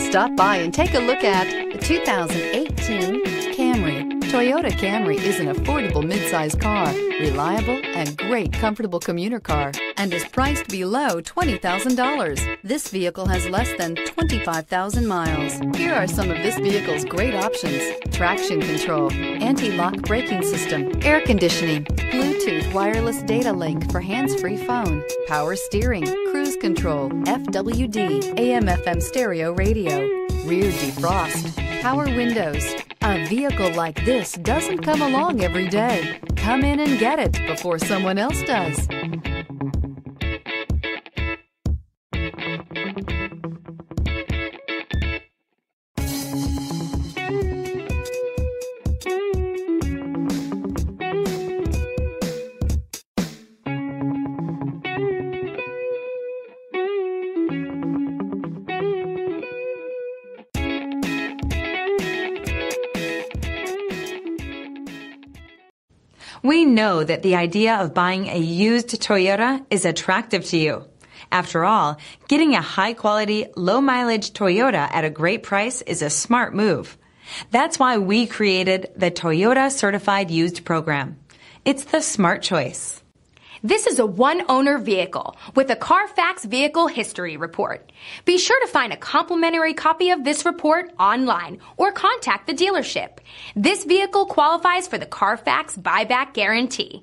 Stop by and take a look at the 2018 Camry. Toyota Camry is an affordable midsize car, reliable and great comfortable commuter car, and is priced below $20,000. This vehicle has less than 25,000 miles. Here are some of this vehicle's great options: traction control, anti-lock braking system, air conditioning, Bluetooth wireless data link for hands-free phone, power steering, cruise control, FWD, AM/FM stereo radio, rear defrost, power windows. A vehicle like this doesn't come along every day. Come in and get it before someone else does. We know that the idea of buying a used Toyota is attractive to you. After all, getting a high-quality, low-mileage Toyota at a great price is a smart move. That's why we created the Toyota Certified Used Program. It's the smart choice. This is a one-owner vehicle with a Carfax Vehicle History Report. Be sure to find a complimentary copy of this report online or contact the dealership. This vehicle qualifies for the Carfax Buyback Guarantee.